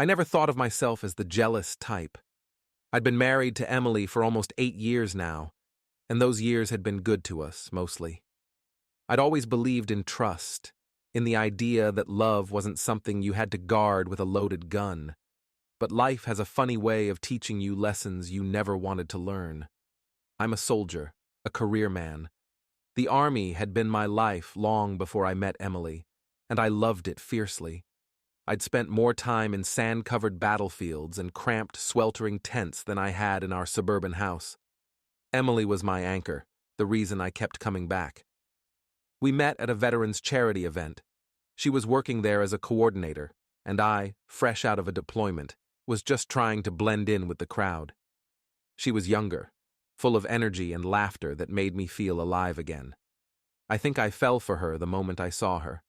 I never thought of myself as the jealous type. I'd been married to Emily for almost 8 years now, and those years had been good to us, mostly. I'd always believed in trust, in the idea that love wasn't something you had to guard with a loaded gun. But life has a funny way of teaching you lessons you never wanted to learn. I'm a soldier, a career man. The army had been my life long before I met Emily, and I loved it fiercely. I'd spent more time in sand-covered battlefields and cramped, sweltering tents than I had in our suburban house. Emily was my anchor, the reason I kept coming back. We met at a veterans charity event. She was working there as a coordinator, and I, fresh out of a deployment, was just trying to blend in with the crowd. She was younger, full of energy and laughter that made me feel alive again. I think I fell for her the moment I saw her.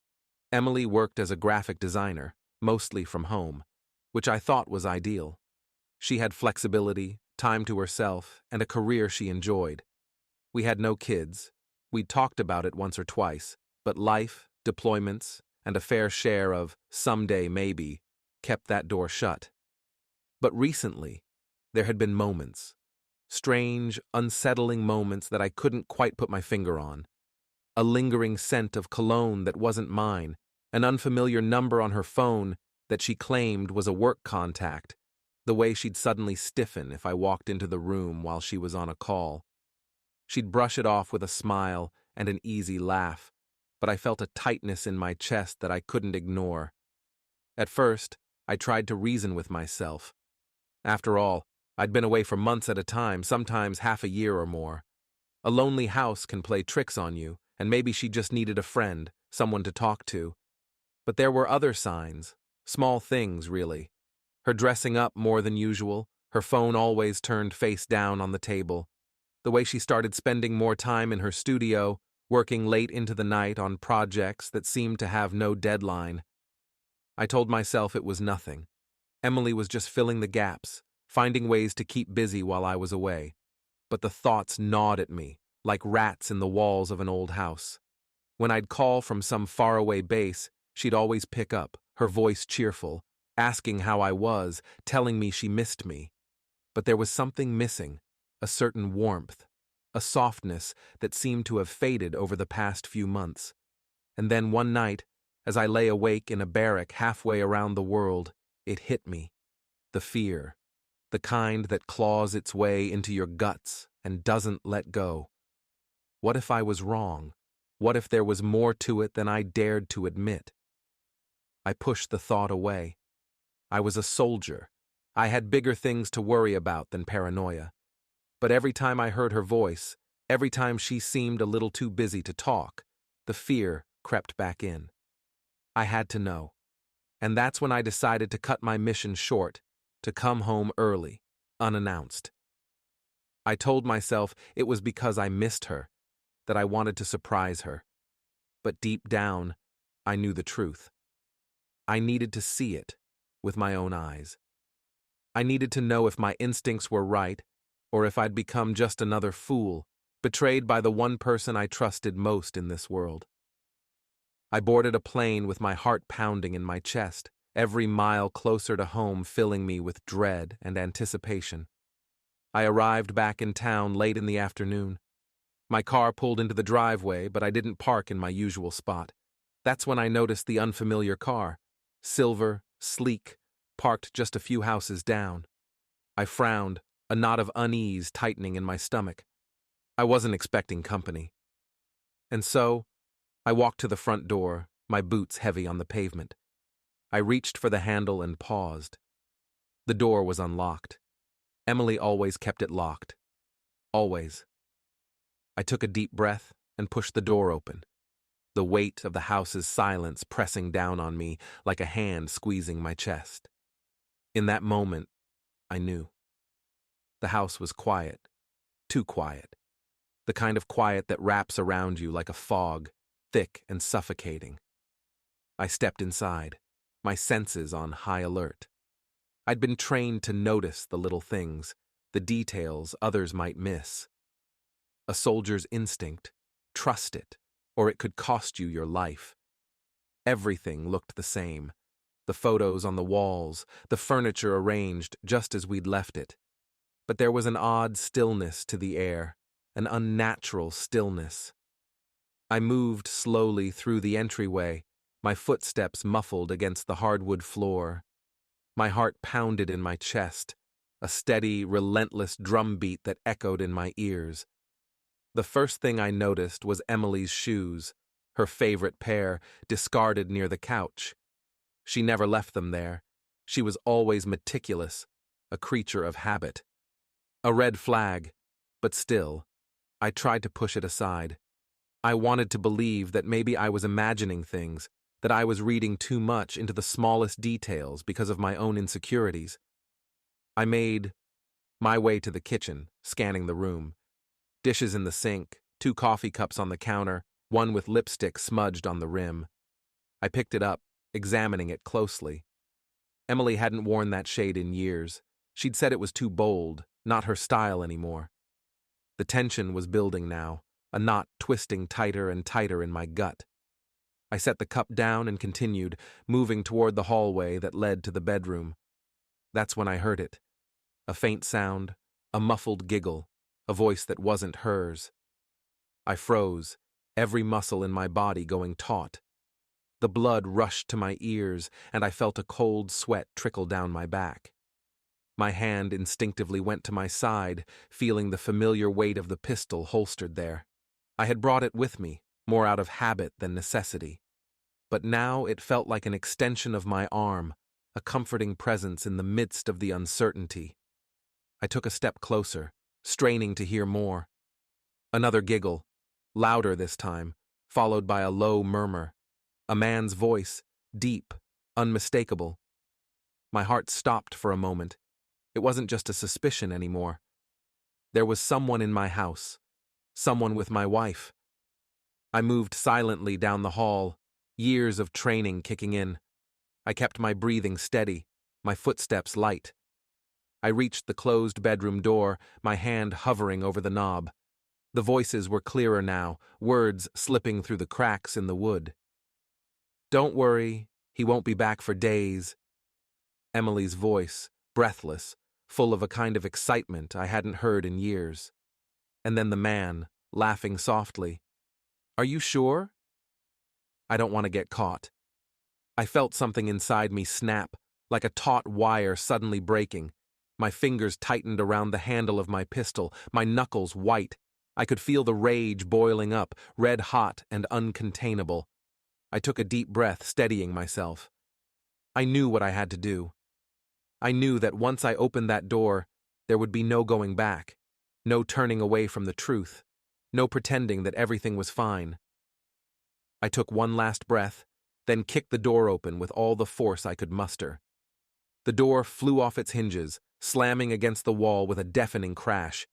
Emily worked as a graphic designer, mostly from home, which I thought was ideal. She had flexibility, time to herself, and a career she enjoyed. We had no kids. We'd talked about it once or twice, but life, deployments, and a fair share of someday maybe kept that door shut. But recently, there had been moments, strange, unsettling moments that I couldn't quite put my finger on. A lingering scent of cologne that wasn't mine, an unfamiliar number on her phone that she claimed was a work contact, the way she'd suddenly stiffen if I walked into the room while she was on a call. She'd brush it off with a smile and an easy laugh, but I felt a tightness in my chest that I couldn't ignore. At first, I tried to reason with myself. After all, I'd been away for months at a time, sometimes half a year or more. A lonely house can play tricks on you, and maybe she just needed a friend, someone to talk to. But there were other signs, small things, really. Her dressing up more than usual, her phone always turned face down on the table, the way she started spending more time in her studio, working late into the night on projects that seemed to have no deadline. I told myself it was nothing. Emily was just filling the gaps, finding ways to keep busy while I was away. But the thoughts gnawed at me, like rats in the walls of an old house. When I'd call from some faraway base, she'd always pick up, her voice cheerful, asking how I was, telling me she missed me. But there was something missing, a certain warmth, a softness that seemed to have faded over the past few months. And then one night, as I lay awake in a barrack halfway around the world, it hit me. The fear. The kind that claws its way into your guts and doesn't let go. What if I was wrong? What if there was more to it than I dared to admit? I pushed the thought away. I was a soldier. I had bigger things to worry about than paranoia. But every time I heard her voice, every time she seemed a little too busy to talk, the fear crept back in. I had to know. And that's when I decided to cut my mission short, to come home early, unannounced. I told myself it was because I missed her, that I wanted to surprise her. But deep down, I knew the truth. I needed to see it with my own eyes. I needed to know if my instincts were right, or if I'd become just another fool, betrayed by the one person I trusted most in this world. I boarded a plane with my heart pounding in my chest, every mile closer to home filling me with dread and anticipation. I arrived back in town late in the afternoon. My car pulled into the driveway, but I didn't park in my usual spot. That's when I noticed the unfamiliar car, silver, sleek, parked just a few houses down. I frowned, a knot of unease tightening in my stomach. I wasn't expecting company. And so, I walked to the front door, my boots heavy on the pavement. I reached for the handle and paused. The door was unlocked. Emily always kept it locked. Always. I took a deep breath and pushed the door open, the weight of the house's silence pressing down on me like a hand squeezing my chest. In that moment, I knew. The house was quiet, too quiet. The kind of quiet that wraps around you like a fog, thick and suffocating. I stepped inside, my senses on high alert. I'd been trained to notice the little things, the details others might miss. A soldier's instinct, trust it, or it could cost you your life. Everything looked the same. The photos on the walls, the furniture arranged just as we'd left it. But there was an odd stillness to the air, an unnatural stillness. I moved slowly through the entryway, my footsteps muffled against the hardwood floor. My heart pounded in my chest, a steady, relentless drumbeat that echoed in my ears. The first thing I noticed was Emily's shoes, her favorite pair, discarded near the couch. She never left them there. She was always meticulous, a creature of habit. A red flag, but still, I tried to push it aside. I wanted to believe that maybe I was imagining things, that I was reading too much into the smallest details because of my own insecurities. I made my way to the kitchen, scanning the room. Dishes in the sink, 2 coffee cups on the counter, one with lipstick smudged on the rim. I picked it up, examining it closely. Emily hadn't worn that shade in years. She'd said it was too bold, not her style anymore. The tension was building now, a knot twisting tighter and tighter in my gut. I set the cup down and continued, moving toward the hallway that led to the bedroom. That's when I heard it. A faint sound, a muffled giggle, a voice that wasn't hers. I froze, every muscle in my body going taut. The blood rushed to my ears, and I felt a cold sweat trickle down my back. My hand instinctively went to my side, feeling the familiar weight of the pistol holstered there. I had brought it with me, more out of habit than necessity. But now it felt like an extension of my arm, a comforting presence in the midst of the uncertainty. I took a step closer, straining to hear more. Another giggle, louder this time, followed by a low murmur. A man's voice, deep, unmistakable. My heart stopped for a moment. It wasn't just a suspicion anymore. There was someone in my house, someone with my wife. I moved silently down the hall, years of training kicking in. I kept my breathing steady, my footsteps light. I reached the closed bedroom door, my hand hovering over the knob. The voices were clearer now, words slipping through the cracks in the wood. "Don't worry, he won't be back for days." Emily's voice, breathless, full of a kind of excitement I hadn't heard in years. And then the man, laughing softly. "Are you sure?" "I don't want to get caught." I felt something inside me snap, like a taut wire suddenly breaking. My fingers tightened around the handle of my pistol, my knuckles white. I could feel the rage boiling up, red hot and uncontainable. I took a deep breath, steadying myself. I knew what I had to do. I knew that once I opened that door, there would be no going back, no turning away from the truth, no pretending that everything was fine. I took one last breath, then kicked the door open with all the force I could muster. The door flew off its hinges, slamming against the wall with a deafening crash.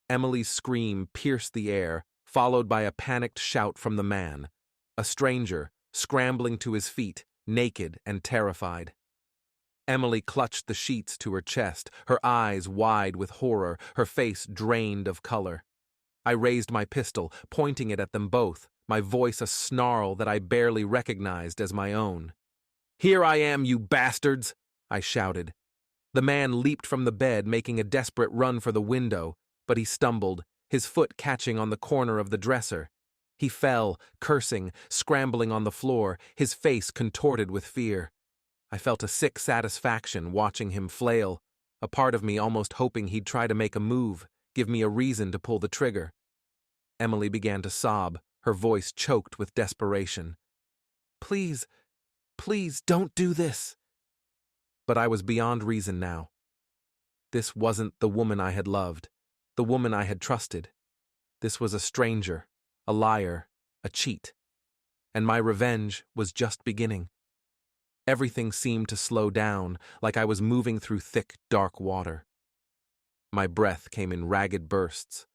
Emily's scream pierced the air, followed by a panicked shout from the man, a stranger, scrambling to his feet, naked and terrified. Emily clutched the sheets to her chest, her eyes wide with horror, her face drained of color. I raised my pistol, pointing it at them both, my voice a snarl that I barely recognized as my own. "Here I am, you bastards!" I shouted. The man leaped from the bed, making a desperate run for the window, but he stumbled, his foot catching on the corner of the dresser. He fell, cursing, scrambling on the floor, his face contorted with fear. I felt a sick satisfaction watching him flail, a part of me almost hoping he'd try to make a move, give me a reason to pull the trigger. Emily began to sob, her voice choked with desperation. "Please, please don't do this." But I was beyond reason now. This wasn't the woman I had loved, the woman I had trusted. This was a stranger, a liar, a cheat. And my revenge was just beginning. Everything seemed to slow down, like I was moving through thick, dark water. My breath came in ragged bursts,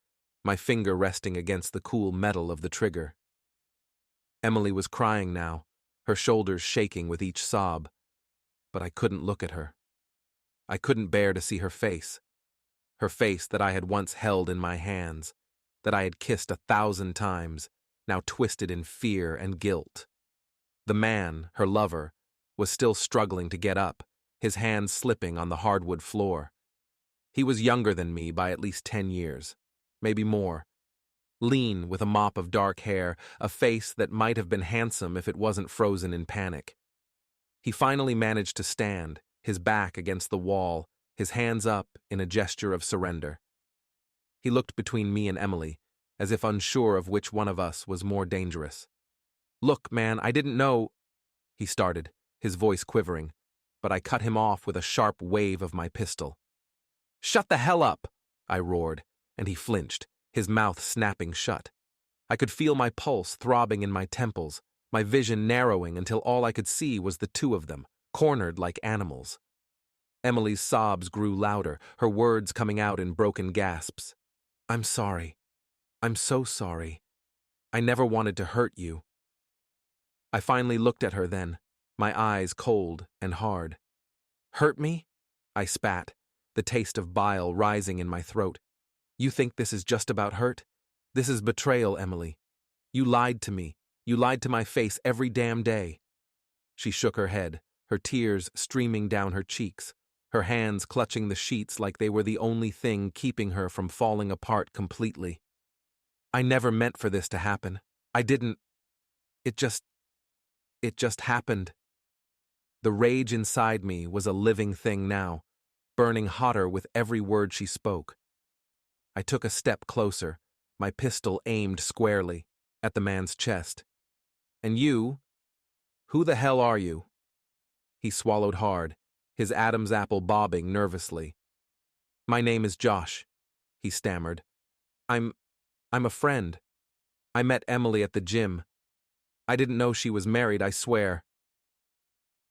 my finger resting against the cool metal of the trigger. Emily was crying now, her shoulders shaking with each sob, but I couldn't look at her. I couldn't bear to see her face that I had once held in my hands, that I had kissed 1,000 times, now twisted in fear and guilt. The man, her lover, was still struggling to get up, his hands slipping on the hardwood floor. He was younger than me by at least 10 years, maybe more. Lean, with a mop of dark hair, a face that might have been handsome if it wasn't frozen in panic. He finally managed to stand, his back against the wall, his hands up in a gesture of surrender. He looked between me and Emily, as if unsure of which one of us was more dangerous. "Look, man, I didn't know," he started, his voice quivering, but I cut him off with a sharp wave of my pistol. "Shut the hell up!" I roared, and he flinched, his mouth snapping shut. I could feel my pulse throbbing in my temples, my vision narrowing until all I could see was the two of them, cornered like animals. Emily's sobs grew louder, her words coming out in broken gasps. "I'm sorry. I'm so sorry. I never wanted to hurt you." I finally looked at her then, my eyes cold and hard. "Hurt me?" I spat, the taste of bile rising in my throat. "You think this is just about hurt? This is betrayal, Emily. You lied to me. You lied to my face every damn day." She shook her head, her tears streaming down her cheeks, her hands clutching the sheets like they were the only thing keeping her from falling apart completely. "I never meant for this to happen. I didn't. It just happened." The rage inside me was a living thing now, burning hotter with every word she spoke. I took a step closer, my pistol aimed squarely at the man's chest. "And you? Who the hell are you?" He swallowed hard, his Adam's apple bobbing nervously. "My name is Josh," he stammered. I'm a friend. I met Emily at the gym. I didn't know she was married, I swear."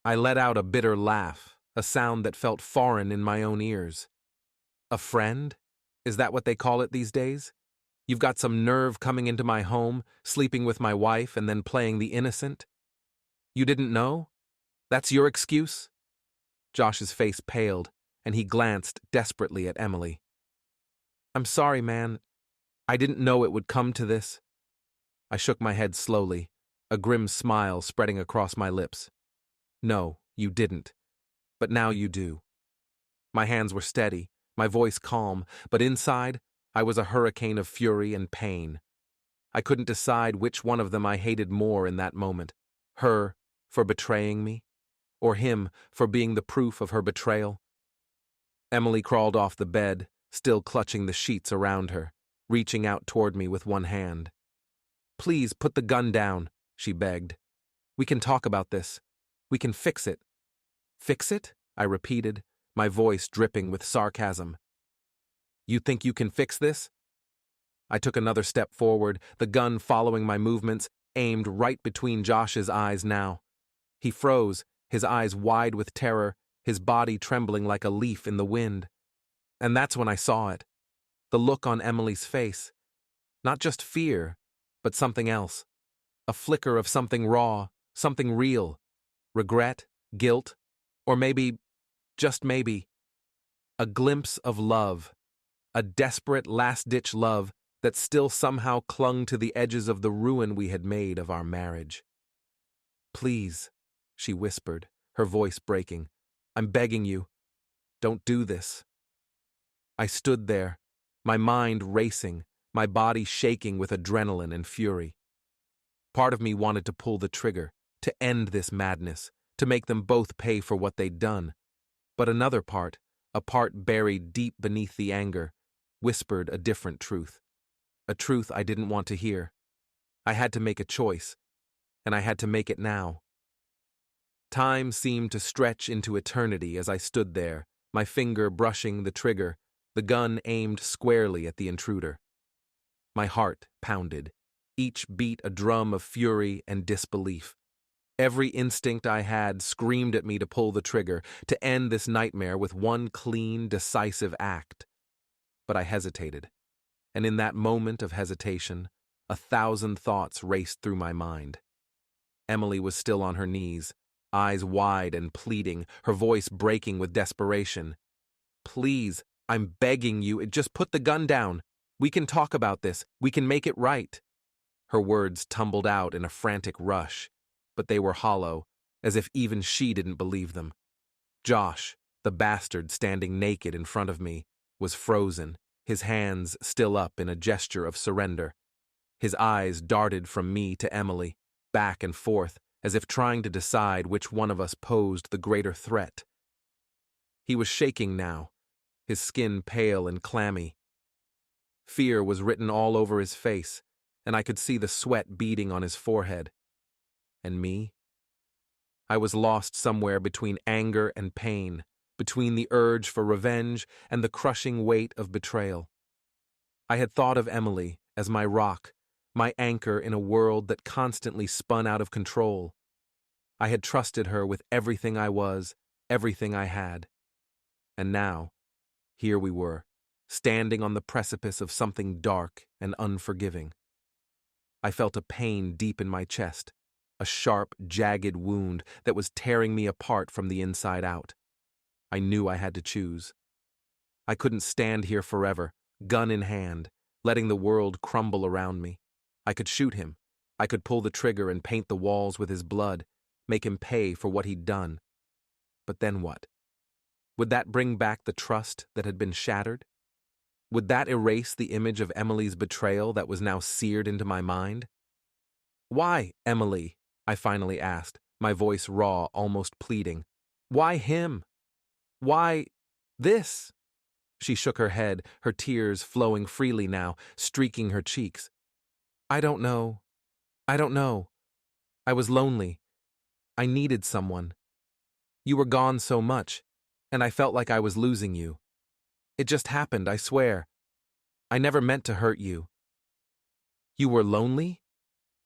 I let out a bitter laugh, a sound that felt foreign in my own ears. "A friend? Is that what they call it these days? You've got some nerve coming into my home, sleeping with my wife, and then playing the innocent? You didn't know? That's your excuse?" Josh's face paled, and he glanced desperately at Emily. "I'm sorry, man. I didn't know it would come to this." I shook my head slowly, a grim smile spreading across my lips. "No, you didn't. But now you do." My hands were steady, my voice calm, but inside, I was a hurricane of fury and pain. I couldn't decide which one of them I hated more in that moment. Her, for betraying me, or him for being the proof of her betrayal. Emily crawled off the bed, still clutching the sheets around her, reaching out toward me with one hand. "Please put the gun down," she begged. "We can talk about this. We can fix it." "Fix it?" I repeated, my voice dripping with sarcasm. "You think you can fix this?" I took another step forward, the gun following my movements, aimed right between Josh's eyes now. He froze, his eyes wide with terror, his body trembling like a leaf in the wind. And that's when I saw it. The look on Emily's face. Not just fear, but something else. A flicker of something raw, something real. Regret, guilt, or maybe, just maybe, a glimpse of love. A desperate last-ditch love that still somehow clung to the edges of the ruin we had made of our marriage. "Please," she whispered, her voice breaking. "I'm begging you. Don't do this." I stood there, my mind racing, my body shaking with adrenaline and fury. Part of me wanted to pull the trigger, to end this madness, to make them both pay for what they'd done. But another part, a part buried deep beneath the anger, whispered a different truth. A truth I didn't want to hear. I had to make a choice, and I had to make it now. Time seemed to stretch into eternity as I stood there, my finger brushing the trigger, the gun aimed squarely at the intruder. My heart pounded, each beat a drum of fury and disbelief. Every instinct I had screamed at me to pull the trigger, to end this nightmare with one clean, decisive act. But I hesitated, and in that moment of hesitation, 1,000 thoughts raced through my mind. Emily was still on her knees, eyes wide and pleading, her voice breaking with desperation. "Please, I'm begging you, just put the gun down. We can talk about this. We can make it right." Her words tumbled out in a frantic rush, but they were hollow, as if even she didn't believe them. Josh, the bastard standing naked in front of me, was frozen, his hands still up in a gesture of surrender. His eyes darted from me to Emily, back and forth, as if trying to decide which one of us posed the greater threat. He was shaking now, his skin pale and clammy. Fear was written all over his face, and I could see the sweat beading on his forehead. And me? I was lost somewhere between anger and pain, between the urge for revenge and the crushing weight of betrayal. I had thought of Emily as my rock, my anchor in a world that constantly spun out of control. I had trusted her with everything I was, everything I had. And now, here we were, standing on the precipice of something dark and unforgiving. I felt a pain deep in my chest, a sharp, jagged wound that was tearing me apart from the inside out. I knew I had to choose. I couldn't stand here forever, gun in hand, letting the world crumble around me. I could shoot him. I could pull the trigger and paint the walls with his blood, make him pay for what he'd done. But then what? Would that bring back the trust that had been shattered? Would that erase the image of Emily's betrayal that was now seared into my mind? "Why, Emily?" I finally asked, my voice raw, almost pleading. "Why him? Why this?" She shook her head, her tears flowing freely now, streaking her cheeks. I don't know. I was lonely. I needed someone. You were gone so much, and I felt like I was losing you. It just happened, I swear. I never meant to hurt you." "You were lonely?"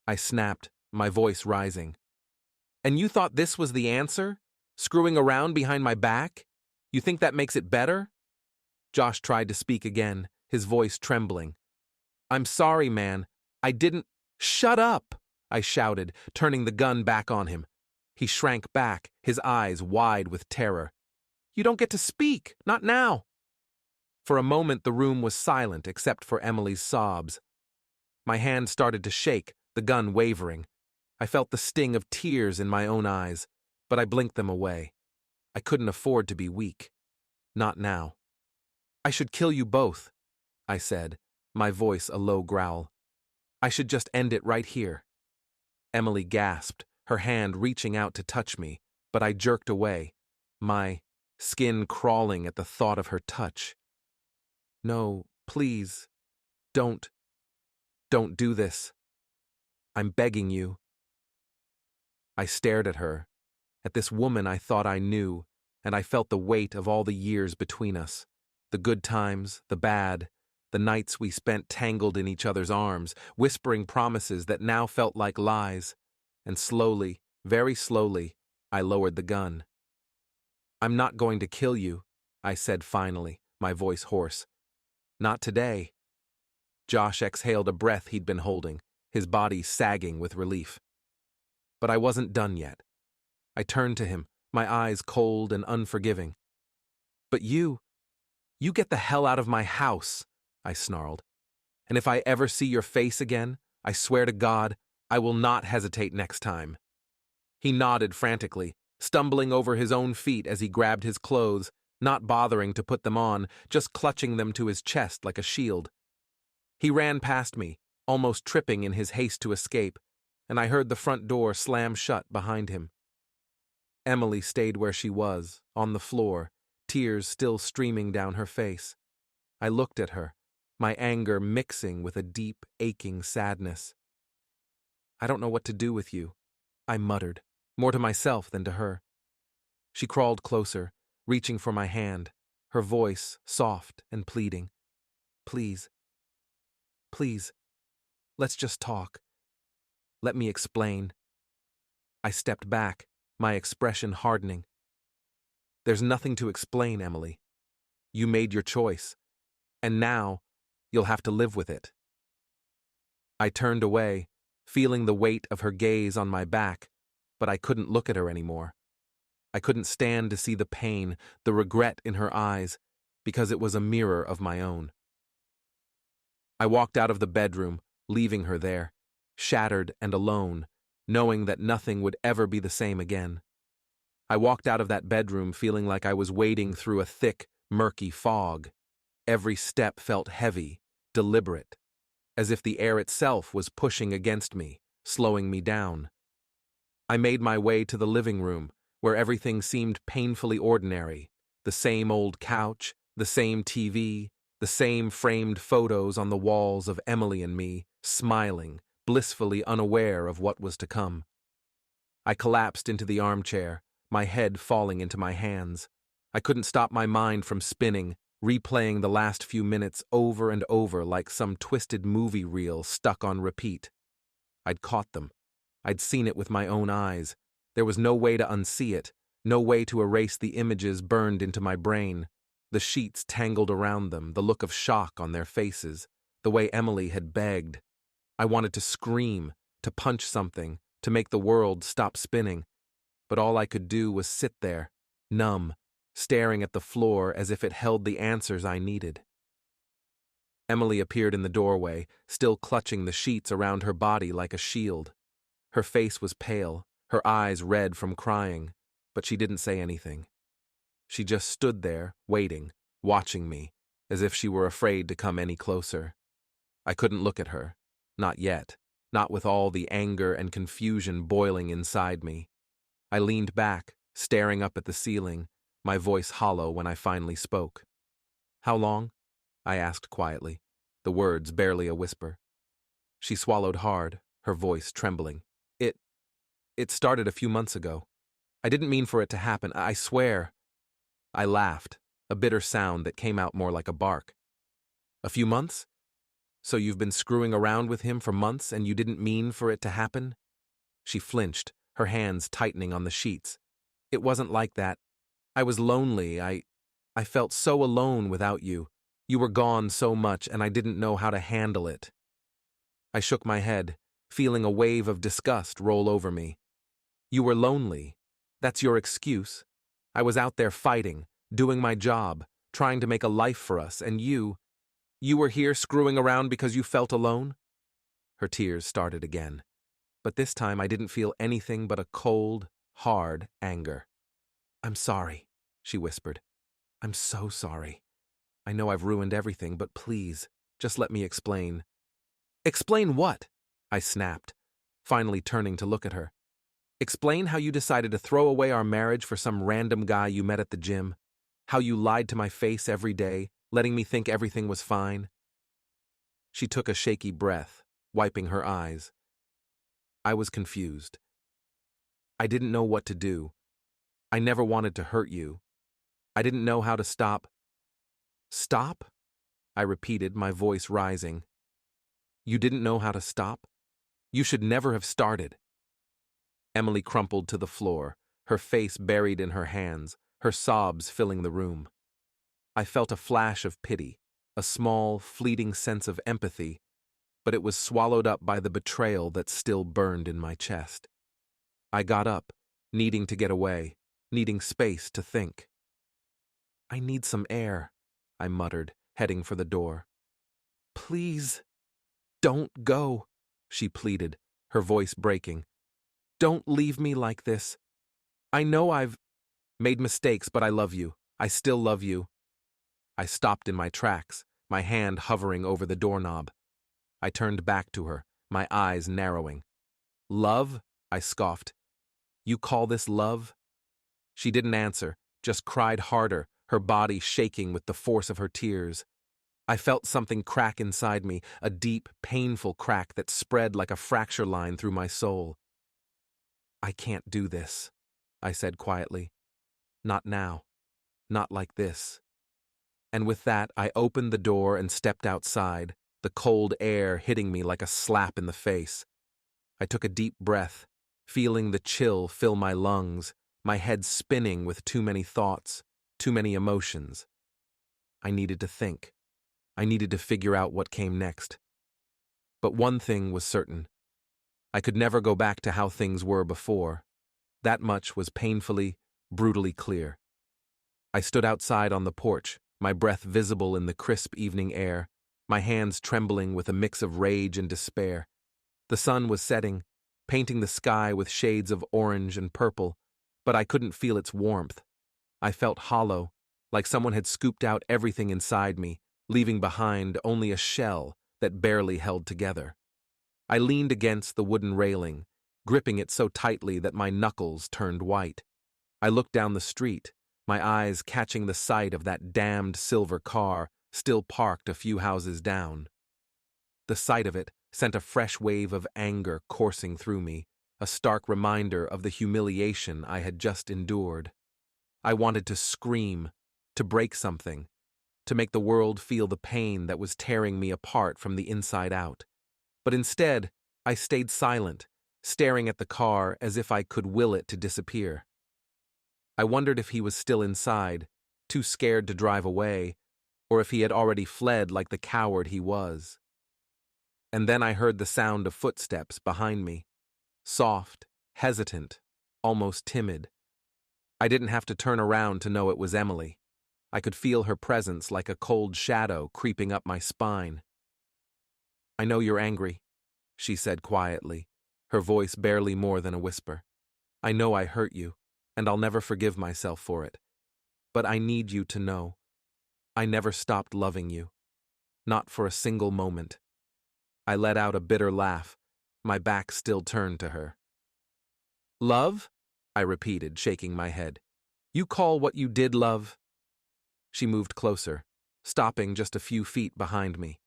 I snapped, my voice rising. "And you thought this was the answer? Screwing around behind my back? You think that makes it better?" Josh tried to speak again, his voice trembling. "I'm sorry, man. I didn't—" "Shut up!" I shouted, turning the gun back on him. He shrank back, his eyes wide with terror. "You don't get to speak, not now." For a moment the room was silent except for Emily's sobs. My hand started to shake, the gun wavering. I felt the sting of tears in my own eyes, but I blinked them away. I couldn't afford to be weak. Not now. "I should kill you both," I said, my voice a low growl. "I should just end it right here." Emily gasped, her hand reaching out to touch me, but I jerked away, my skin crawling at the thought of her touch. "No, please, don't do this. I'm begging you." I stared at her, at this woman I thought I knew, and I felt the weight of all the years between us, the good times, the bad, the nights we spent tangled in each other's arms, whispering promises that now felt like lies, and slowly, very slowly, I lowered the gun. "I'm not going to kill you," I said finally, my voice hoarse. "Not today." Josh exhaled a breath he'd been holding, his body sagging with relief. But I wasn't done yet. I turned to him, my eyes cold and unforgiving. "But you get the hell out of my house," I snarled. "And if I ever see your face again, I swear to God, I will not hesitate next time." He nodded frantically, stumbling over his own feet as he grabbed his clothes, not bothering to put them on, just clutching them to his chest like a shield. He ran past me, almost tripping in his haste to escape, and I heard the front door slam shut behind him. Emily stayed where she was, on the floor, tears still streaming down her face. I looked at her, my anger mixing with a deep, aching sadness. "I don't know what to do with you," I muttered, more to myself than to her. She crawled closer, reaching for my hand, her voice soft and pleading. Please, let's just talk. Let me explain." I stepped back, my expression hardening. "There's nothing to explain, Emily. You made your choice, and now you'll have to live with it." I turned away, feeling the weight of her gaze on my back, but I couldn't look at her anymore. I couldn't stand to see the pain, the regret in her eyes, because it was a mirror of my own. I walked out of the bedroom, leaving her there, shattered and alone, knowing that nothing would ever be the same again. I walked out of that bedroom feeling like I was wading through a thick, murky fog. Every step felt heavy, deliberate, as if the air itself was pushing against me, slowing me down. I made my way to the living room, where everything seemed painfully ordinary. The same old couch, the same TV, the same framed photos on the walls of Emily and me, smiling, blissfully unaware of what was to come. I collapsed into the armchair, my head falling into my hands. I couldn't stop my mind from spinning, replaying the last few minutes over and over like some twisted movie reel stuck on repeat. I'd caught them. I'd seen it with my own eyes. There was no way to unsee it, no way to erase the images burned into my brain. The sheets tangled around them, the look of shock on their faces, the way Emily had begged. I wanted to scream, to punch something, to make the world stop spinning. But all I could do was sit there, numb, staring at the floor as if it held the answers I needed. Emily appeared in the doorway, still clutching the sheets around her body like a shield. Her face was pale, her eyes red from crying, but she didn't say anything. She just stood there, waiting, watching me, as if she were afraid to come any closer. I couldn't look at her, not yet, not with all the anger and confusion boiling inside me. I leaned back, staring up at the ceiling, my voice hollow when I finally spoke. "How long?" I asked quietly, the words barely a whisper. She swallowed hard, her voice trembling. It started a few months ago. I didn't mean for it to happen, I swear." I laughed, a bitter sound that came out more like a bark. "A few months? So you've been screwing around with him for months and you didn't mean for it to happen?" She flinched, her hands tightening on the sheets. "It wasn't like that. I was lonely. I felt so alone without you. You were gone so much and I didn't know how to handle it." I shook my head, feeling a wave of disgust roll over me. "You were lonely. That's your excuse. I was out there fighting, doing my job, trying to make a life for us, and you were here screwing around because you felt alone?" Her tears started again, but this time I didn't feel anything but a cold, hard anger. "I'm sorry," she whispered. "I'm so sorry. I know I've ruined everything, but please, just let me explain." "Explain what?" I snapped, finally turning to look at her. "Explain how you decided to throw away our marriage for some random guy you met at the gym. How you lied to my face every day, letting me think everything was fine." She took a shaky breath, wiping her eyes. I was confused. I didn't know what to do. I never wanted to hurt you. I didn't know how to stop. "Stop?" I repeated, my voice rising. "You didn't know how to stop? You should never have started." Emily crumpled to the floor, her face buried in her hands, her sobs filling the room. I felt a flash of pity, a small, fleeting sense of empathy, but it was swallowed up by the betrayal that still burned in my chest. I got up, needing to get away, needing space to think. "I need some air," I muttered, heading for the door. "Please, don't go," she pleaded, her voice breaking. "Don't leave me like this. I know I've made mistakes, but I love you. I still love you." I stopped in my tracks, my hand hovering over the doorknob. I turned back to her, my eyes narrowing. "Love?" I scoffed. "You call this love?" She didn't answer, just cried harder, her body shaking with the force of her tears. I felt something crack inside me, a deep, painful crack that spread like a fracture line through my soul. "I can't do this," I said quietly. "Not now. Not like this." And with that, I opened the door and stepped outside, the cold air hitting me like a slap in the face. I took a deep breath, feeling the chill fill my lungs, my head spinning with too many thoughts, too many emotions. I needed to think. I needed to figure out what came next. But one thing was certain. I could never go back to how things were before. That much was painfully, brutally clear. I stood outside on the porch, my breath visible in the crisp evening air, my hands trembling with a mix of rage and despair. The sun was setting, painting the sky with shades of orange and purple, but I couldn't feel its warmth. I felt hollow, like someone had scooped out everything inside me, leaving behind only a shell that barely held together. I leaned against the wooden railing, gripping it so tightly that my knuckles turned white. I looked down the street, my eyes catching the sight of that damned silver car still parked a few houses down. The sight of it sent a fresh wave of anger coursing through me, a stark reminder of the humiliation I had just endured. I wanted to scream, to break something, to make the world feel the pain that was tearing me apart from the inside out. But instead, I stayed silent, staring at the car as if I could will it to disappear. I wondered if he was still inside, too scared to drive away, or if he had already fled like the coward he was. And then I heard the sound of footsteps behind me, soft, hesitant, almost timid. I didn't have to turn around to know it was Emily. I could feel her presence like a cold shadow creeping up my spine. "I know you're angry," she said quietly, her voice barely more than a whisper. "I know I hurt you, and I'll never forgive myself for it. But I need you to know. I never stopped loving you. Not for a single moment." I let out a bitter laugh, my back still turned to her. "Love?" I repeated, shaking my head. "You call what you did love?" She moved closer, stopping just a few feet behind me.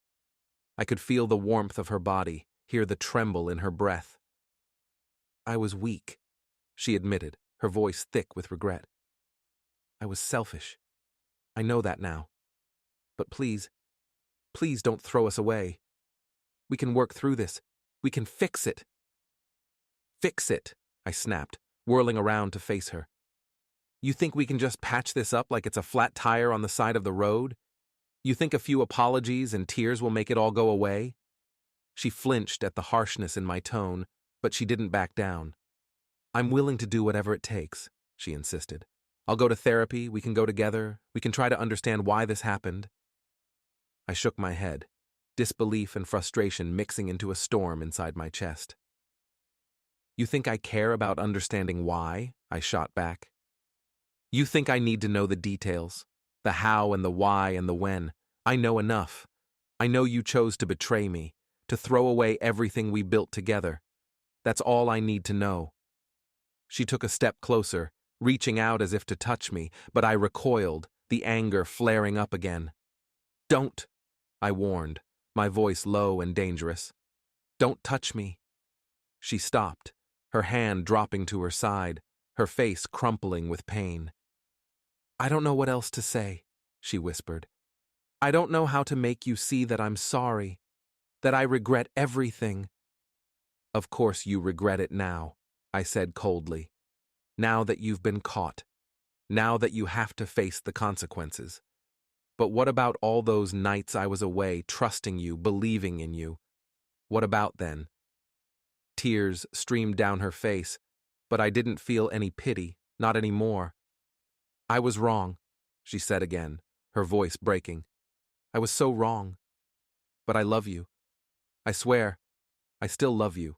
I could feel the warmth of her body, hear the tremble in her breath. "I was weak," she admitted, her voice thick with regret. "I was selfish. I know that now. But please, please don't throw us away. We can work through this. We can fix it." "Fix it," I snapped, whirling around to face her. "You think we can just patch this up like it's a flat tire on the side of the road? You think a few apologies and tears will make it all go away?" She flinched at the harshness in my tone, but she didn't back down. "I'm willing to do whatever it takes," she insisted. "I'll go to therapy, we can go together, we can try to understand why this happened." I shook my head, disbelief and frustration mixing into a storm inside my chest. "You think I care about understanding why?" I shot back. "You think I need to know the details, the how and the why and the when. I know enough. I know you chose to betray me, to throw away everything we built together. That's all I need to know." She took a step closer, reaching out as if to touch me, but I recoiled, the anger flaring up again. "Don't," I warned, my voice low and dangerous. "Don't touch me." She stopped, her hand dropping to her side, her face crumpling with pain. "I don't know what else to say," she whispered. "I don't know how to make you see that I'm sorry, that I regret everything." "Of course you regret it now," I said coldly. "Now that you've been caught. Now that you have to face the consequences. But what about all those nights I was away, trusting you, believing in you? What about then?" Tears streamed down her face, but I didn't feel any pity, not anymore. "I was wrong," she said again, her voice breaking. "I was so wrong. But I love you. I swear, I still love you."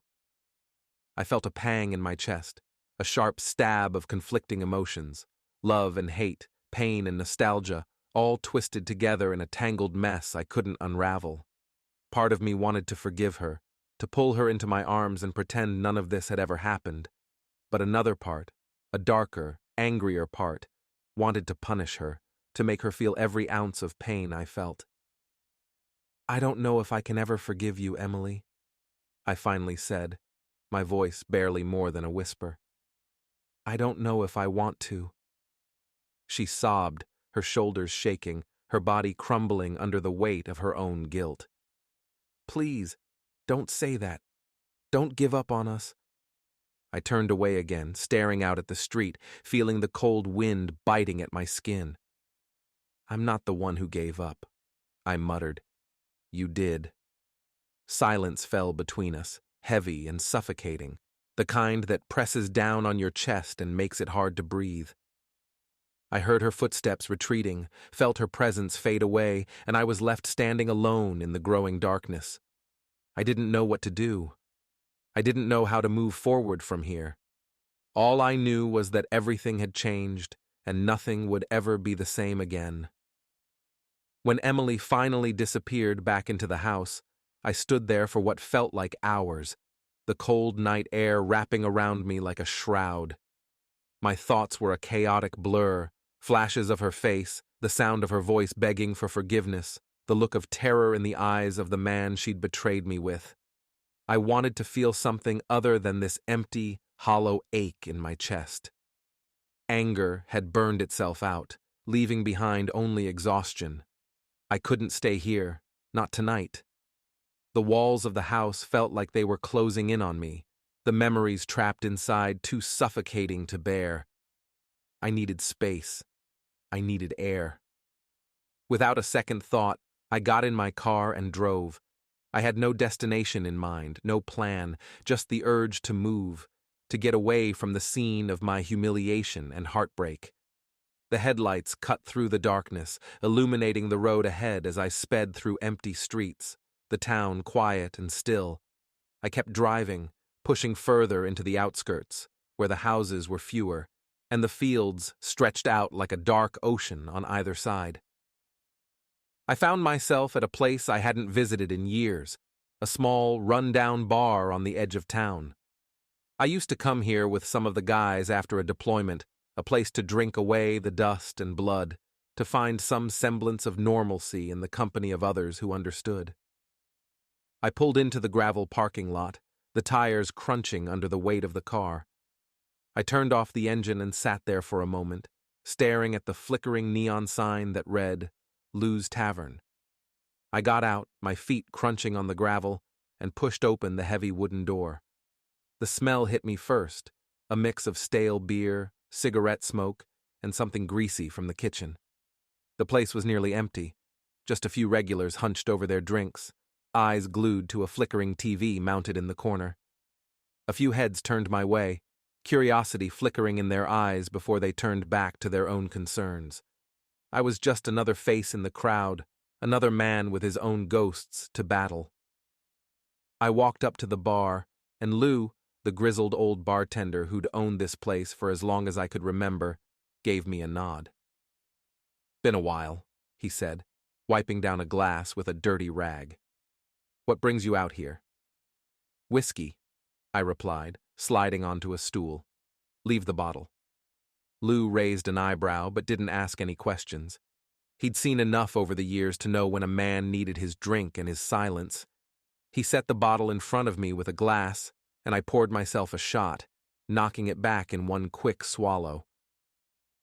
I felt a pang in my chest, a sharp stab of conflicting emotions, love and hate, pain and nostalgia, all twisted together in a tangled mess I couldn't unravel. Part of me wanted to forgive her, to pull her into my arms and pretend none of this had ever happened. But another part, a darker, angrier part, wanted to punish her, to make her feel every ounce of pain I felt. "I don't know if I can ever forgive you, Emily," I finally said, my voice barely more than a whisper. "I don't know if I want to." She sobbed, her shoulders shaking, her body crumbling under the weight of her own guilt. "Please, don't say that. Don't give up on us." I turned away again, staring out at the street, feeling the cold wind biting at my skin. "I'm not the one who gave up," I muttered. "You did." Silence fell between us, heavy and suffocating, the kind that presses down on your chest and makes it hard to breathe. I heard her footsteps retreating, felt her presence fade away, and I was left standing alone in the growing darkness. I didn't know what to do. I didn't know how to move forward from here. All I knew was that everything had changed, and nothing would ever be the same again. When Emily finally disappeared back into the house, I stood there for what felt like hours, the cold night air wrapping around me like a shroud. My thoughts were a chaotic blur, flashes of her face, the sound of her voice begging for forgiveness, the look of terror in the eyes of the man she'd betrayed me with. I wanted to feel something other than this empty, hollow ache in my chest. Anger had burned itself out, leaving behind only exhaustion. I couldn't stay here, not tonight. The walls of the house felt like they were closing in on me, the memories trapped inside too suffocating to bear. I needed space. I needed air. Without a second thought, I got in my car and drove. I had no destination in mind, no plan, just the urge to move, to get away from the scene of my humiliation and heartbreak. The headlights cut through the darkness, illuminating the road ahead as I sped through empty streets, the town quiet and still. I kept driving, pushing further into the outskirts, where the houses were fewer, and the fields stretched out like a dark ocean on either side. I found myself at a place I hadn't visited in years, a small, run-down bar on the edge of town. I used to come here with some of the guys after a deployment, a place to drink away the dust and blood, to find some semblance of normalcy in the company of others who understood. I pulled into the gravel parking lot, the tires crunching under the weight of the car. I turned off the engine and sat there for a moment, staring at the flickering neon sign that read, Lou's Tavern. I got out, my feet crunching on the gravel, and pushed open the heavy wooden door. The smell hit me first, a mix of stale beer, cigarette smoke, and something greasy from the kitchen. The place was nearly empty, just a few regulars hunched over their drinks, eyes glued to a flickering TV mounted in the corner. A few heads turned my way, curiosity flickering in their eyes before they turned back to their own concerns. I was just another face in the crowd, another man with his own ghosts to battle. I walked up to the bar, and Lou, the grizzled old bartender who'd owned this place for as long as I could remember, gave me a nod. "Been a while," he said, wiping down a glass with a dirty rag. "What brings you out here?" "Whiskey," I replied, sliding onto a stool. "Leave the bottle." Lou raised an eyebrow but didn't ask any questions. He'd seen enough over the years to know when a man needed his drink and his silence. He set the bottle in front of me with a glass, and I poured myself a shot, knocking it back in one quick swallow.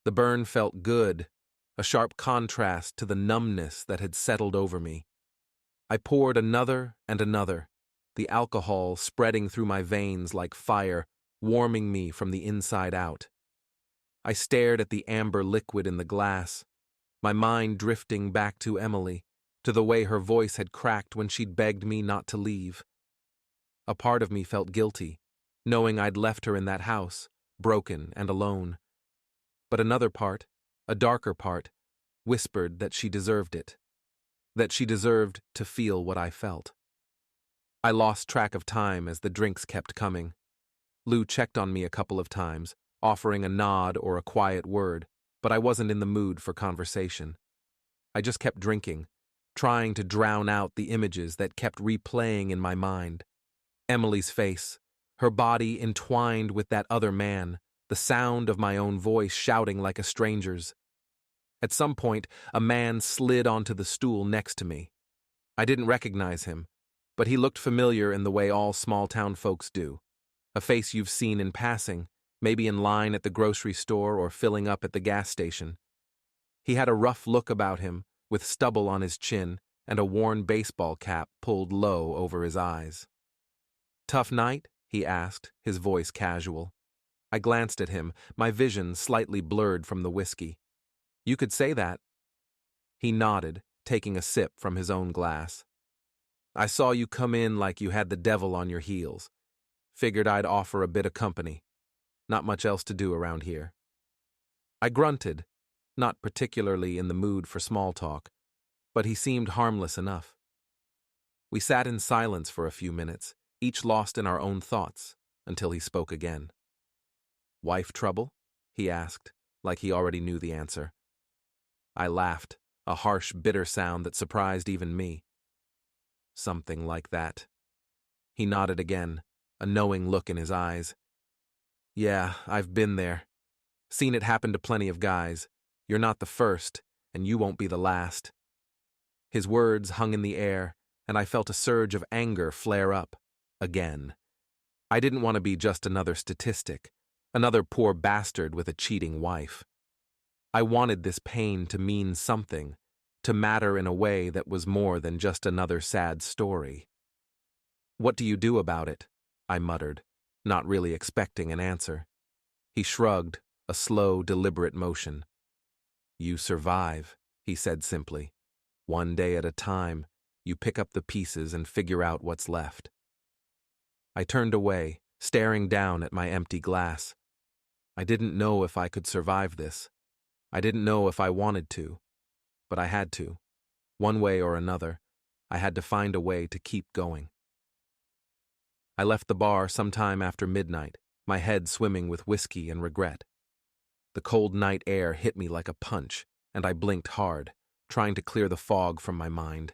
The burn felt good, a sharp contrast to the numbness that had settled over me. I poured another and another, the alcohol spreading through my veins like fire, warming me from the inside out. I stared at the amber liquid in the glass, my mind drifting back to Emily, to the way her voice had cracked when she'd begged me not to leave. A part of me felt guilty, knowing I'd left her in that house, broken and alone. But another part, a darker part, whispered that she deserved it, that she deserved to feel what I felt. I lost track of time as the drinks kept coming. Lou checked on me a couple of times, offering a nod or a quiet word, but I wasn't in the mood for conversation. I just kept drinking, trying to drown out the images that kept replaying in my mind. Emily's face, her body entwined with that other man, the sound of my own voice shouting like a stranger's. At some point, a man slid onto the stool next to me. I didn't recognize him, but he looked familiar in the way all small-town folks do. A face you've seen in passing, maybe in line at the grocery store or filling up at the gas station. He had a rough look about him, with stubble on his chin and a worn baseball cap pulled low over his eyes. "Tough night?" he asked, his voice casual. I glanced at him, my vision slightly blurred from the whiskey. "You could say that." He nodded, taking a sip from his own glass. "I saw you come in like you had the devil on your heels. Figured I'd offer a bit of company. Not much else to do around here." I grunted, not particularly in the mood for small talk, but he seemed harmless enough. We sat in silence for a few minutes, each lost in our own thoughts, until he spoke again. Wife trouble? He asked, like he already knew the answer. I laughed, a harsh, bitter sound that surprised even me. Something like that. He nodded again, a knowing look in his eyes. Yeah, I've been there. Seen it happen to plenty of guys. You're not the first, and you won't be the last. His words hung in the air, and I felt a surge of anger flare up. Again. I didn't want to be just another statistic, another poor bastard with a cheating wife. I wanted this pain to mean something, to matter in a way that was more than just another sad story. What do you do about it? I muttered, not really expecting an answer. He shrugged, a slow, deliberate motion. You survive, he said simply. One day at a time, you pick up the pieces and figure out what's left. I turned away, staring down at my empty glass. I didn't know if I could survive this. I didn't know if I wanted to, but I had to. One way or another, I had to find a way to keep going. I left the bar sometime after midnight, my head swimming with whiskey and regret. The cold night air hit me like a punch, and I blinked hard, trying to clear the fog from my mind.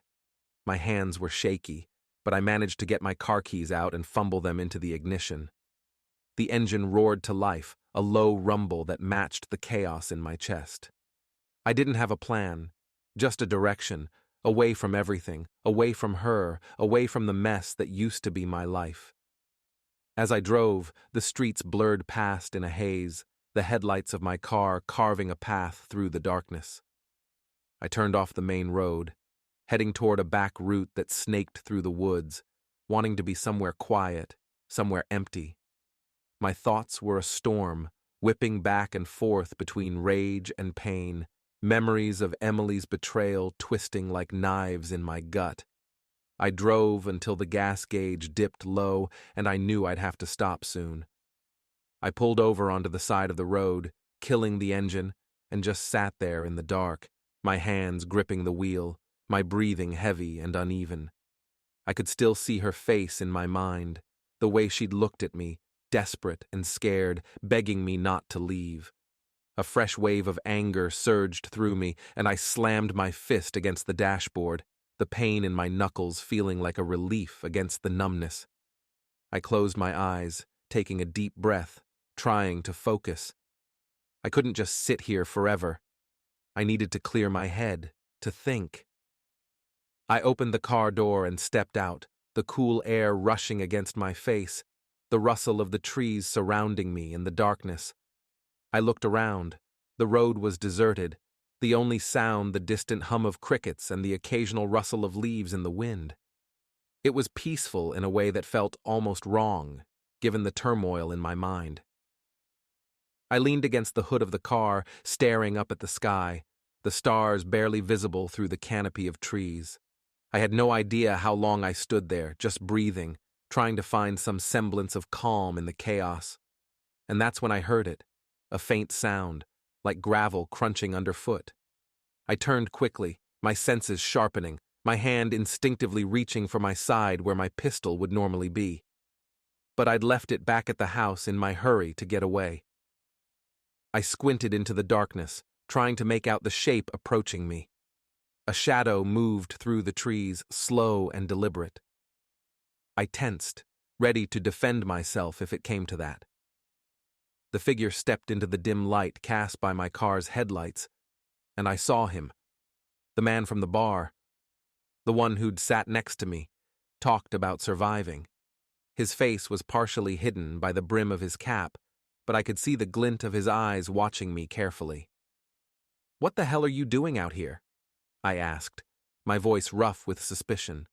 My hands were shaky, but I managed to get my car keys out and fumble them into the ignition. The engine roared to life, a low rumble that matched the chaos in my chest. I didn't have a plan, just a direction, away from everything, away from her, away from the mess that used to be my life. As I drove, the streets blurred past in a haze, the headlights of my car carving a path through the darkness. I turned off the main road, heading toward a back route that snaked through the woods, wanting to be somewhere quiet, somewhere empty. My thoughts were a storm, whipping back and forth between rage and pain, memories of Emily's betrayal twisting like knives in my gut. I drove until the gas gauge dipped low, and I knew I'd have to stop soon. I pulled over onto the side of the road, killing the engine, and just sat there in the dark, my hands gripping the wheel, my breathing heavy and uneven. I could still see her face in my mind, the way she'd looked at me, desperate and scared, begging me not to leave. A fresh wave of anger surged through me, and I slammed my fist against the dashboard, the pain in my knuckles feeling like a relief against the numbness. I closed my eyes, taking a deep breath, trying to focus. I couldn't just sit here forever. I needed to clear my head, to think. I opened the car door and stepped out, the cool air rushing against my face, the rustle of the trees surrounding me in the darkness. I looked around. The road was deserted, the only sound the distant hum of crickets and the occasional rustle of leaves in the wind. It was peaceful in a way that felt almost wrong, given the turmoil in my mind. I leaned against the hood of the car, staring up at the sky, the stars barely visible through the canopy of trees. I had no idea how long I stood there, just breathing, trying to find some semblance of calm in the chaos. And that's when I heard it, a faint sound, like gravel crunching underfoot. I turned quickly, my senses sharpening, my hand instinctively reaching for my side where my pistol would normally be. But I'd left it back at the house in my hurry to get away. I squinted into the darkness, trying to make out the shape approaching me. A shadow moved through the trees, slow and deliberate. I tensed, ready to defend myself if it came to that. The figure stepped into the dim light cast by my car's headlights, and I saw him. The man from the bar. The one who'd sat next to me, talked about surviving. His face was partially hidden by the brim of his cap, but I could see the glint of his eyes watching me carefully. "What the hell are you doing out here?" I asked, my voice rough with suspicion.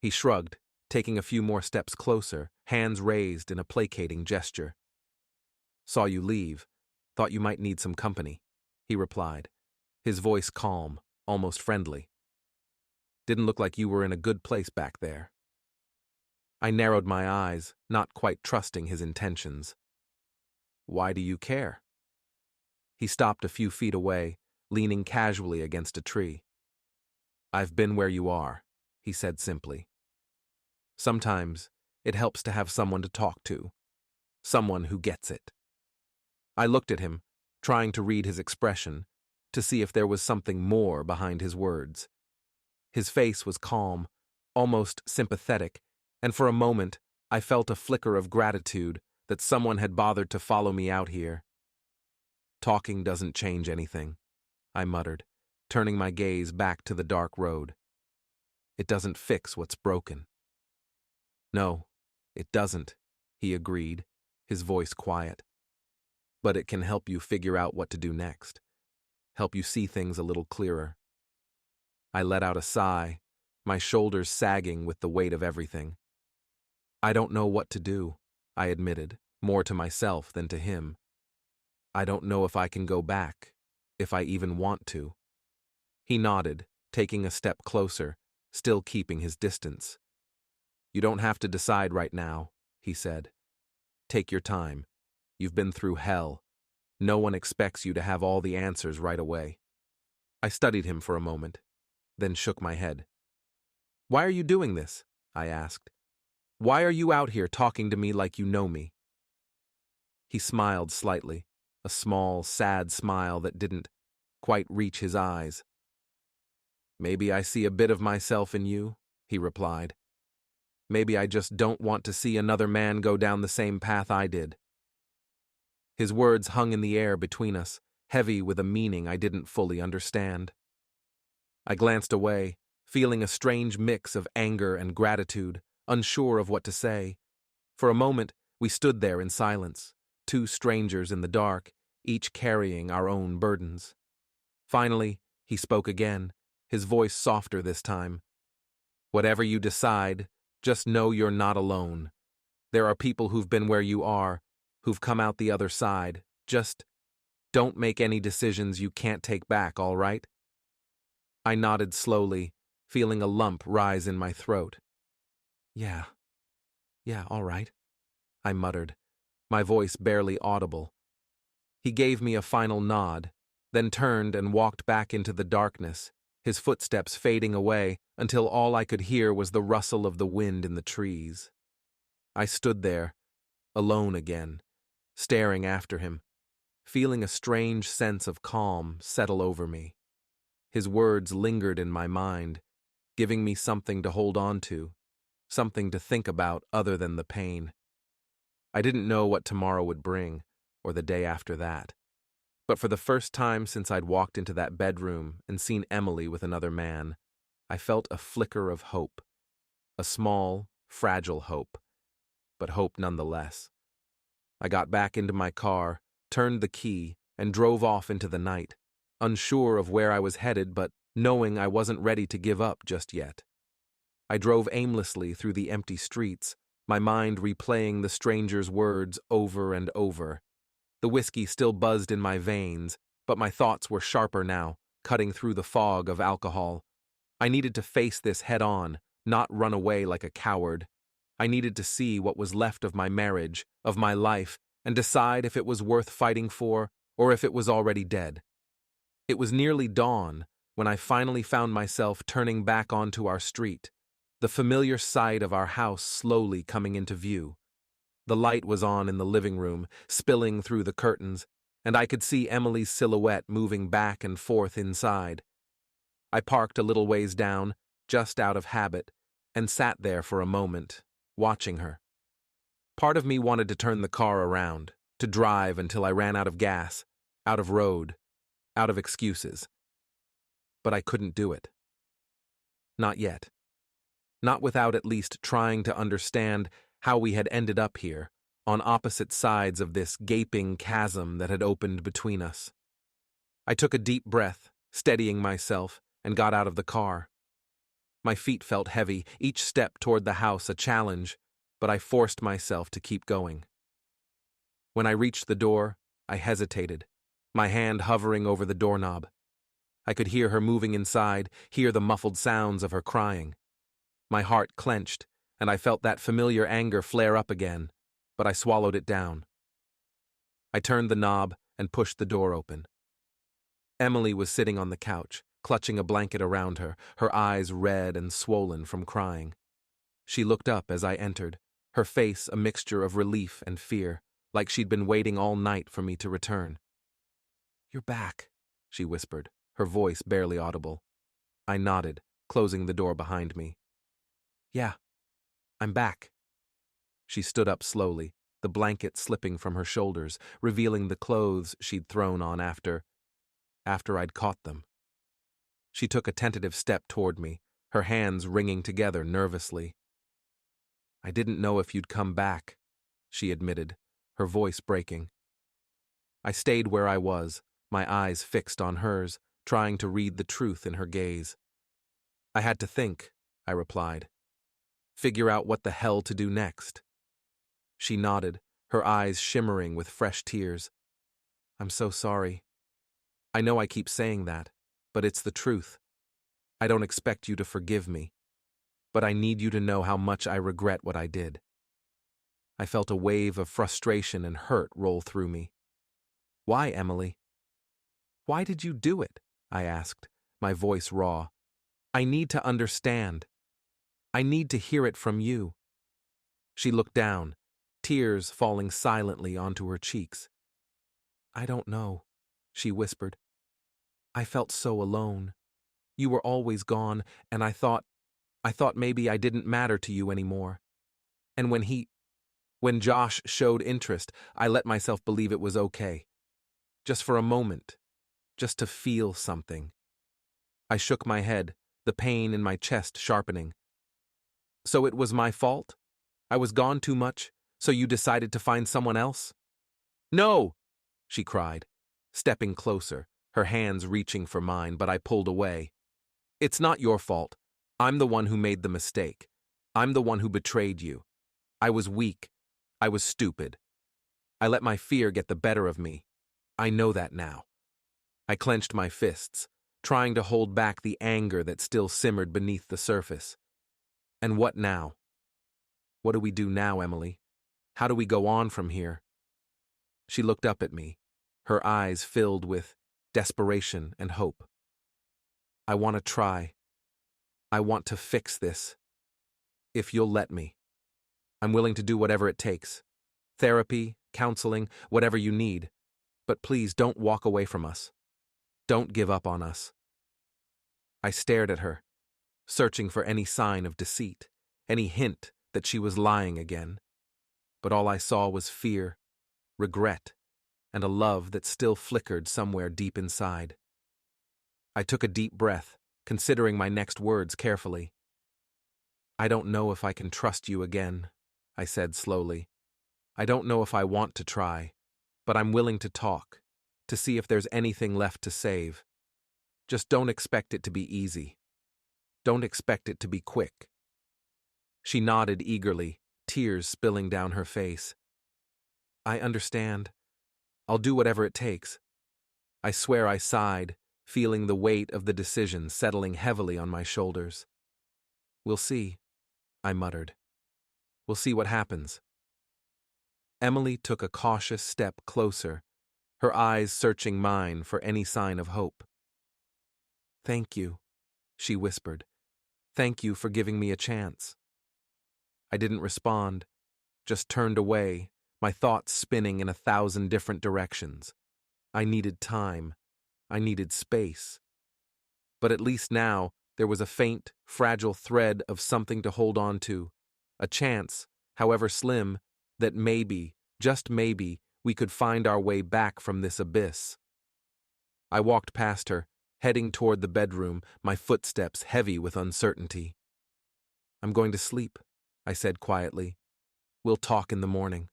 He shrugged, taking a few more steps closer, hands raised in a placating gesture. "Saw you leave. Thought you might need some company," he replied, his voice calm, almost friendly. "Didn't look like you were in a good place back there." I narrowed my eyes, not quite trusting his intentions. "Why do you care?" He stopped a few feet away, leaning casually against a tree. "I've been where you are," he said simply. "Sometimes it helps to have someone to talk to, someone who gets it." I looked at him, trying to read his expression, to see if there was something more behind his words. His face was calm, almost sympathetic, and for a moment I felt a flicker of gratitude that someone had bothered to follow me out here. Talking doesn't change anything, I muttered, turning my gaze back to the dark road. It doesn't fix what's broken. No, it doesn't, he agreed, his voice quiet. But it can help you figure out what to do next, help you see things a little clearer. I let out a sigh, my shoulders sagging with the weight of everything. I don't know what to do, I admitted, more to myself than to him. I don't know if I can go back, if I even want to. He nodded, taking a step closer, still keeping his distance. You don't have to decide right now, he said. Take your time. You've been through hell. No one expects you to have all the answers right away. I studied him for a moment, then shook my head. Why are you doing this? I asked. Why are you out here talking to me like you know me? He smiled slightly, a small, sad smile that didn't quite reach his eyes. Maybe I see a bit of myself in you, he replied. Maybe I just don't want to see another man go down the same path I did. His words hung in the air between us, heavy with a meaning I didn't fully understand. I glanced away, feeling a strange mix of anger and gratitude, unsure of what to say. For a moment, we stood there in silence, two strangers in the dark, each carrying our own burdens. Finally, he spoke again, his voice softer this time. Whatever you decide, just know you're not alone. There are people who've been where you are, who've come out the other side. Just don't make any decisions you can't take back, all right? I nodded slowly, feeling a lump rise in my throat. Yeah, all right, I muttered, my voice barely audible. He gave me a final nod, then turned and walked back into the darkness, his footsteps fading away until all I could hear was the rustle of the wind in the trees. I stood there, alone again, staring after him, feeling a strange sense of calm settle over me. His words lingered in my mind, giving me something to hold on to, something to think about other than the pain. I didn't know what tomorrow would bring, or the day after that. But for the first time since I'd walked into that bedroom and seen Emily with another man, I felt a flicker of hope. A small, fragile hope, but hope nonetheless. I got back into my car, turned the key, and drove off into the night, unsure of where I was headed but knowing I wasn't ready to give up just yet. I drove aimlessly through the empty streets, my mind replaying the stranger's words over and over. The whiskey still buzzed in my veins, but my thoughts were sharper now, cutting through the fog of alcohol. I needed to face this head-on, not run away like a coward. I needed to see what was left of my marriage, of my life, and decide if it was worth fighting for or if it was already dead. It was nearly dawn when I finally found myself turning back onto our street, the familiar sight of our house slowly coming into view. The light was on in the living room, spilling through the curtains, and I could see Emily's silhouette moving back and forth inside. I parked a little ways down, just out of habit, and sat there for a moment, watching her. Part of me wanted to turn the car around, to drive until I ran out of gas, out of road, out of excuses. But I couldn't do it. Not yet. Not without at least trying to understand how we had ended up here, on opposite sides of this gaping chasm that had opened between us. I took a deep breath, steadying myself, and got out of the car. My feet felt heavy, each step toward the house a challenge, but I forced myself to keep going. When I reached the door, I hesitated, my hand hovering over the doorknob. I could hear her moving inside, hear the muffled sounds of her crying. My heart clenched, and I felt that familiar anger flare up again, but I swallowed it down. I turned the knob and pushed the door open. Emily was sitting on the couch, clutching a blanket around her, her eyes red and swollen from crying. She looked up as I entered, her face a mixture of relief and fear, like she'd been waiting all night for me to return. "You're back," she whispered, her voice barely audible. I nodded, closing the door behind me. "Yeah, I'm back." She stood up slowly, the blanket slipping from her shoulders, revealing the clothes she'd thrown on after I'd caught them. She took a tentative step toward me, her hands wringing together nervously. "I didn't know if you'd come back," she admitted, her voice breaking. I stayed where I was, my eyes fixed on hers, trying to read the truth in her gaze. "I had to think," I replied. "Figure out what the hell to do next." She nodded, her eyes shimmering with fresh tears. "I'm so sorry. I know I keep saying that, but it's the truth. I don't expect you to forgive me, but I need you to know how much I regret what I did." I felt a wave of frustration and hurt roll through me. "Why, Emily? Why did you do it?" I asked, my voice raw. "I need to understand. I need to hear it from you." She looked down, tears falling silently onto her cheeks. "I don't know," she whispered. "I felt so alone. You were always gone, and I thought maybe I didn't matter to you anymore. And when Josh showed interest, I let myself believe it was okay. Just for a moment. Just to feel something." I shook my head, the pain in my chest sharpening. "So it was my fault? I was gone too much, so you decided to find someone else?" "No!" she cried, stepping closer, her hands reaching for mine, but I pulled away. "It's not your fault. I'm the one who made the mistake. I'm the one who betrayed you. I was weak. I was stupid. I let my fear get the better of me. I know that now." I clenched my fists, trying to hold back the anger that still simmered beneath the surface. "And what now? What do we do now, Emily? How do we go on from here?" She looked up at me, her eyes filled with desperation and hope. "I want to try. I want to fix this. If you'll let me. I'm willing to do whatever it takes. Therapy, counseling, whatever you need. But please don't walk away from us. Don't give up on us." I stared at her, searching for any sign of deceit, any hint that she was lying again. But all I saw was fear, regret, and a love that still flickered somewhere deep inside. I took a deep breath, considering my next words carefully. "I don't know if I can trust you again," I said slowly. "I don't know if I want to try, but I'm willing to talk, to see if there's anything left to save. Just don't expect it to be easy. Don't expect it to be quick." She nodded eagerly, tears spilling down her face. "I understand. I'll do whatever it takes." I swear I sighed, feeling the weight of the decision settling heavily on my shoulders. "We'll see," I muttered. "We'll see what happens." Emily took a cautious step closer, her eyes searching mine for any sign of hope. "Thank you," she whispered. "Thank you for giving me a chance." I didn't respond, just turned away, my thoughts spinning in 1,000 different directions. I needed time. I needed space. But at least now, there was a faint, fragile thread of something to hold on to, a chance, however slim, that maybe, just maybe, we could find our way back from this abyss. I walked past her, heading toward the bedroom, my footsteps heavy with uncertainty. "I'm going to sleep," I said quietly. "We'll talk in the morning."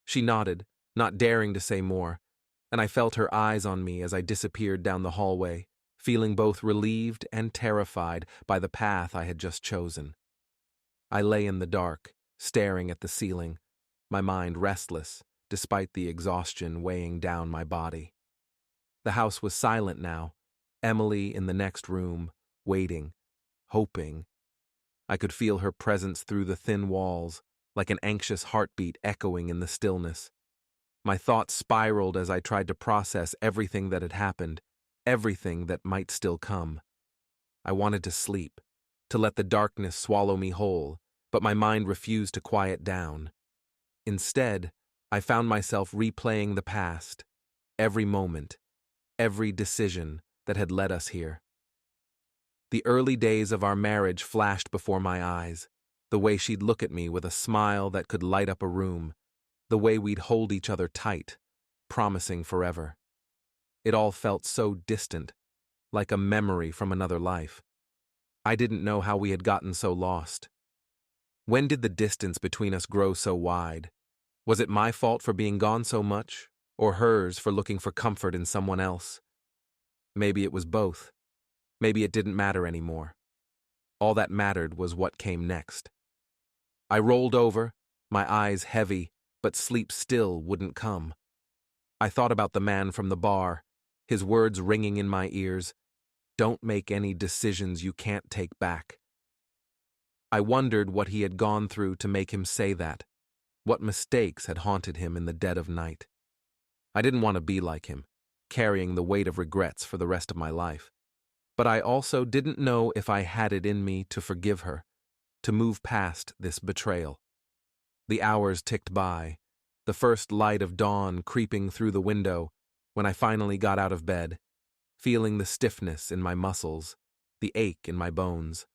She nodded, not daring to say more, and I felt her eyes on me as I disappeared down the hallway, feeling both relieved and terrified by the path I had just chosen. I lay in the dark, staring at the ceiling, my mind restless, despite the exhaustion weighing down my body. The house was silent now, Emily in the next room, waiting, hoping. I could feel her presence through the thin walls, like an anxious heartbeat echoing in the stillness. My thoughts spiraled as I tried to process everything that had happened, everything that might still come. I wanted to sleep, to let the darkness swallow me whole, but my mind refused to quiet down. Instead, I found myself replaying the past, every moment, every decision that had led us here. The early days of our marriage flashed before my eyes, the way she'd look at me with a smile that could light up a room, the way we'd hold each other tight, promising forever. It all felt so distant, like a memory from another life. I didn't know how we had gotten so lost. When did the distance between us grow so wide? Was it my fault for being gone so much, or hers for looking for comfort in someone else? Maybe it was both. Maybe it didn't matter anymore. All that mattered was what came next. I rolled over, my eyes heavy, but sleep still wouldn't come. I thought about the man from the bar, his words ringing in my ears. Don't make any decisions you can't take back. I wondered what he had gone through to make him say that, what mistakes had haunted him in the dead of night. I didn't want to be like him, carrying the weight of regrets for the rest of my life. But I also didn't know if I had it in me to forgive her, to move past this betrayal. The hours ticked by, the first light of dawn creeping through the window when I finally got out of bed, feeling the stiffness in my muscles, the ache in my bones.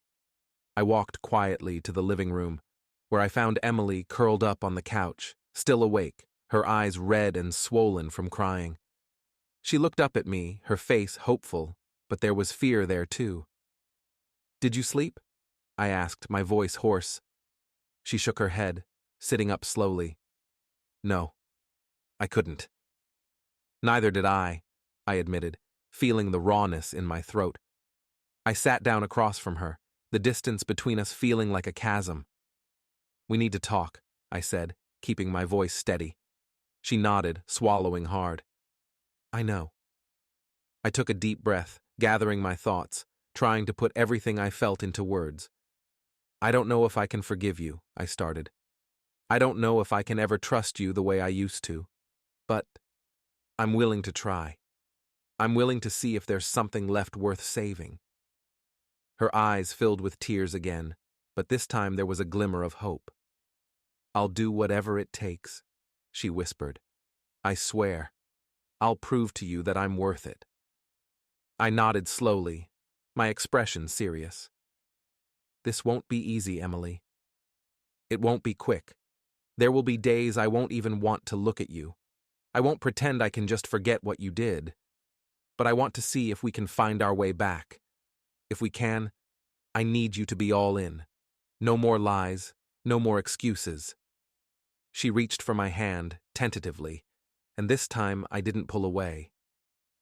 I walked quietly to the living room, where I found Emily curled up on the couch, still awake, her eyes red and swollen from crying. She looked up at me, her face hopeful, but there was fear there too. "Did you sleep?" I asked, my voice hoarse. She shook her head, sitting up slowly. "No, I couldn't." "Neither did I admitted, feeling the rawness in my throat. I sat down across from her, the distance between us feeling like a chasm. "We need to talk," I said, keeping my voice steady. She nodded, swallowing hard. "I know." I took a deep breath, gathering my thoughts, trying to put everything I felt into words. "I don't know if I can forgive you," I started. "I don't know if I can ever trust you the way I used to. But I'm willing to try. I'm willing to see if there's something left worth saving." Her eyes filled with tears again, but this time there was a glimmer of hope. "I'll do whatever it takes," she whispered. "I swear. I'll prove to you that I'm worth it." I nodded slowly, my expression serious. "This won't be easy, Emily. It won't be quick. There will be days I won't even want to look at you. I won't pretend I can just forget what you did. But I want to see if we can find our way back. If we can, I need you to be all in. No more lies, no more excuses." She reached for my hand, tentatively, and this time I didn't pull away.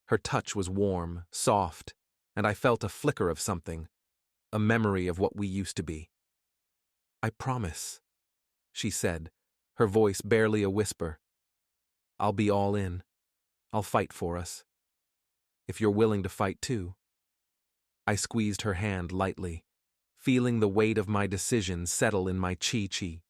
Her touch was warm, soft, and I felt a flicker of something, a memory of what we used to be. "I promise," she said, her voice barely a whisper. "I'll be all in. I'll fight for us. If you're willing to fight too." I squeezed her hand lightly, feeling the weight of my decision settle in my chi-chi.